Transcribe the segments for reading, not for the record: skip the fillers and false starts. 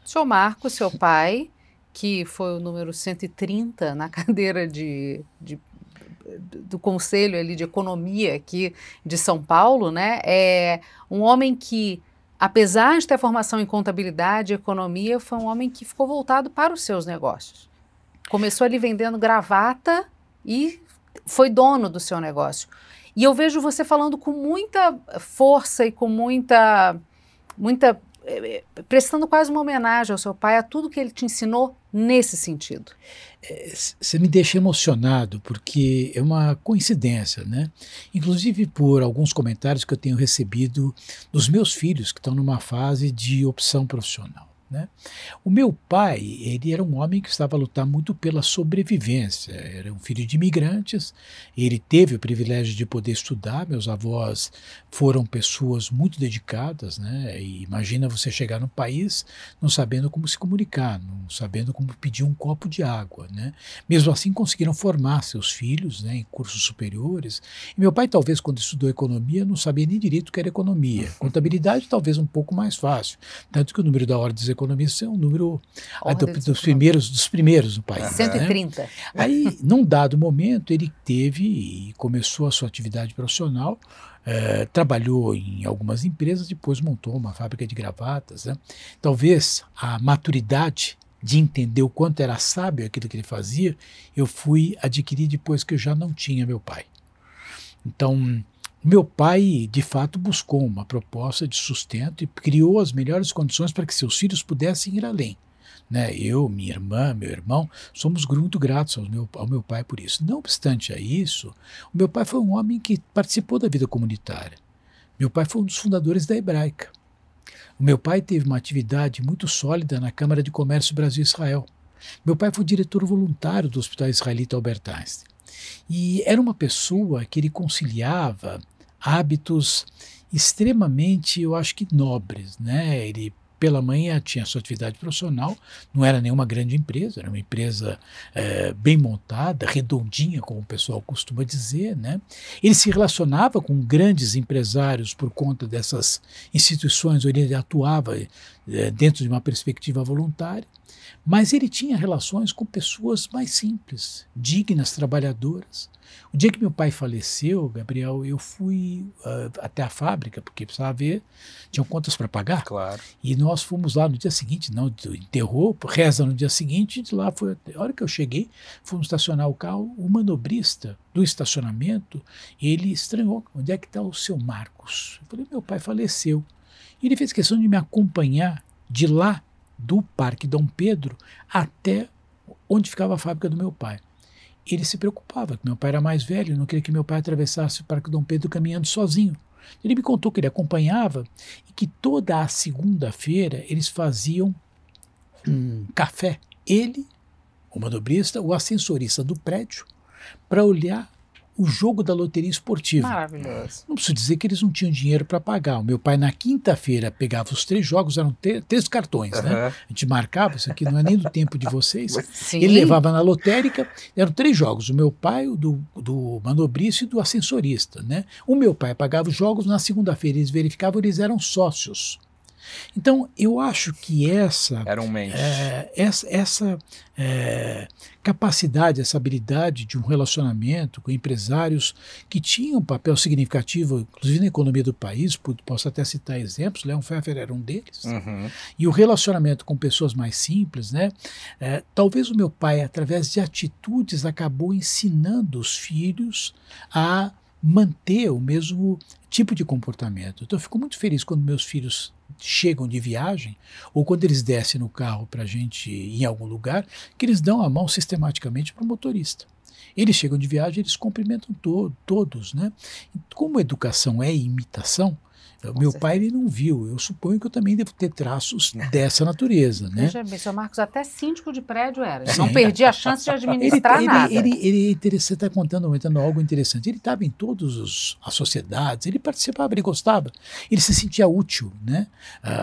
Seu Marco, seu pai, que foi o número 130 na cadeira do Conselho ali de Economia aqui de São Paulo, né? É um homem que, apesar de ter formação em contabilidade e economia, foi um homem que ficou voltado para os seus negócios. Começou ali vendendo gravata e foi dono do seu negócio. E eu vejo você falando com muita força e com prestando quase uma homenagem ao seu pai, a tudo que ele te ensinou nesse sentido. Você me deixa emocionado, porque é uma coincidência, né? Inclusive por alguns comentários que eu tenho recebido dos meus filhos, que estão numa fase de opção profissional, né? O meu pai, ele era um homem que estava a lutar muito pela sobrevivência, era um filho de imigrantes, ele teve o privilégio de poder estudar, meus avós foram pessoas muito dedicadas, né? E imagina você chegar num país não sabendo como se comunicar, não sabendo como pedir um copo de água, né? Mesmo assim conseguiram formar seus filhos, né, em cursos superiores. E meu pai talvez quando estudou economia não sabia nem direito o que era economia, contabilidade talvez um pouco mais fácil, tanto que o número da ordem dos economistas é um número dos primeiros no país. 130. Né? Aí, num dado momento, ele teve e começou a sua atividade profissional, trabalhou em algumas empresas, depois montou uma fábrica de gravatas. Né? Talvez a maturidade de entender o quanto era sábio aquilo que ele fazia, eu fui adquirir depois que eu já não tinha meu pai. Então, meu pai, de fato, buscou uma proposta de sustento e criou as melhores condições para que seus filhos pudessem ir além. Né? Eu, minha irmã, meu irmão, somos muito gratos ao meu pai por isso. Não obstante a isso, o meu pai foi um homem que participou da vida comunitária. Meu pai foi um dos fundadores da Hebraica. O meu pai teve uma atividade muito sólida na Câmara de Comércio Brasil-Israel. Meu pai foi diretor voluntário do Hospital Israelita Albert Einstein. E era uma pessoa que ele conciliava hábitos extremamente, eu acho que nobres, né? Ele pela manhã tinha sua atividade profissional, não era nenhuma grande empresa, era uma empresa bem montada, redondinha, como o pessoal costuma dizer, né? Ele se relacionava com grandes empresários por conta dessas instituições onde ele atuava dentro de uma perspectiva voluntária, mas ele tinha relações com pessoas mais simples, dignas, trabalhadoras. O dia que meu pai faleceu, Gabriel, eu fui até a fábrica, porque precisava ver, tinham contas para pagar. Claro. E nós fomos lá no dia seguinte, não enterrou, reza no dia seguinte, de lá foi, a hora que eu cheguei, fomos estacionar o carro, o manobrista do estacionamento, ele estranhou, onde é que está o seu Marcos? Eu falei, meu pai faleceu. E ele fez questão de me acompanhar de lá, do Parque Dom Pedro, até onde ficava a fábrica do meu pai. Ele se preocupava, que meu pai era mais velho, não queria que meu pai atravessasse o Parque Dom Pedro caminhando sozinho. Ele me contou que ele acompanhava e que toda a segunda-feira eles faziam um café. Ele, o manobrista, o ascensorista do prédio, para olhar o jogo da loteria esportiva. Maravilhoso. Não preciso dizer que eles não tinham dinheiro para pagar. O meu pai, na quinta-feira, pegava os 3 jogos, eram 3 cartões, né? A gente marcava, isso aqui não é nem do tempo de vocês. Sim. Ele levava na lotérica, eram 3 jogos, o meu pai, o do manobrista e do ascensorista, né? O meu pai pagava os jogos, na segunda-feira eles verificavam, eles eram sócios. Então, eu acho que essa capacidade, essa habilidade de um relacionamento com empresários que tinham um papel significativo, inclusive na economia do país, posso até citar exemplos, Leon Pfeffer era um deles, e o relacionamento com pessoas mais simples, né? Talvez o meu pai, através de atitudes, acabou ensinando os filhos a manter o mesmo tipo de comportamento. Então eu fico muito feliz quando meus filhos chegam de viagem ou quando eles descem no carro para a gente ir em algum lugar, que eles dão a mão sistematicamente para o motorista. Eles chegam de viagem, eles cumprimentam todos, né? Como educação é imitação, meu pai ele não viu, eu suponho que eu também devo ter traços dessa natureza, né? Veja bem, seu Marcos até síndico de prédio era, ele não perdia a chance de administrar nada. Ele você está contando algo interessante, ele estava em todas as sociedades, ele participava, ele gostava, ele se sentia útil, né?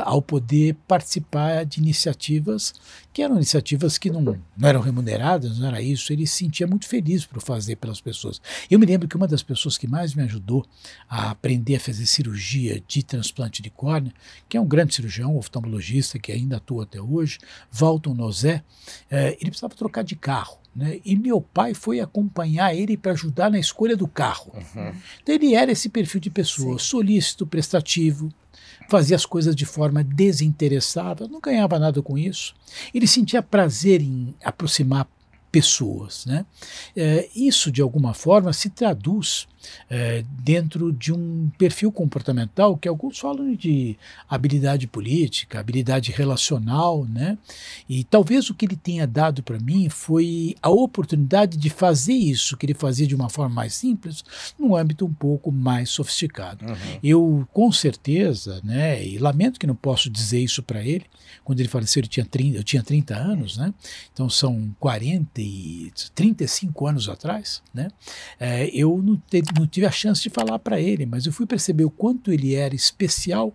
Ao poder participar de iniciativas que eram iniciativas que não eram remuneradas, não era isso, ele se sentia muito feliz por fazer pelas pessoas. Eu me lembro que uma das pessoas que mais me ajudou a aprender a fazer cirurgia de transplante de córnea, que é um grande cirurgião, oftalmologista, que ainda atua até hoje, Walton Nozé, ele precisava trocar de carro. Né? E meu pai foi acompanhar ele para ajudar na escolha do carro. Então ele era esse perfil de pessoa, solícito, prestativo, fazia as coisas de forma desinteressada, não ganhava nada com isso. Ele sentia prazer em aproximar pessoas. Né? Isso, de alguma forma, se traduz dentro de um perfil comportamental que alguns falam de habilidade política, habilidade relacional, né? E talvez o que ele tenha dado para mim foi a oportunidade de fazer isso, que ele fazia de uma forma mais simples, num âmbito um pouco mais sofisticado. Eu, com certeza, né, e lamento que não posso dizer isso para ele, quando ele faleceu eu tinha 30 anos, né? Então são 35 anos atrás, né? Eu não tive a chance de falar para ele, mas eu fui perceber o quanto ele era especial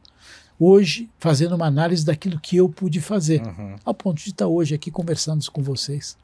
hoje, fazendo uma análise daquilo que eu pude fazer, ao ponto de estar hoje aqui conversando com vocês.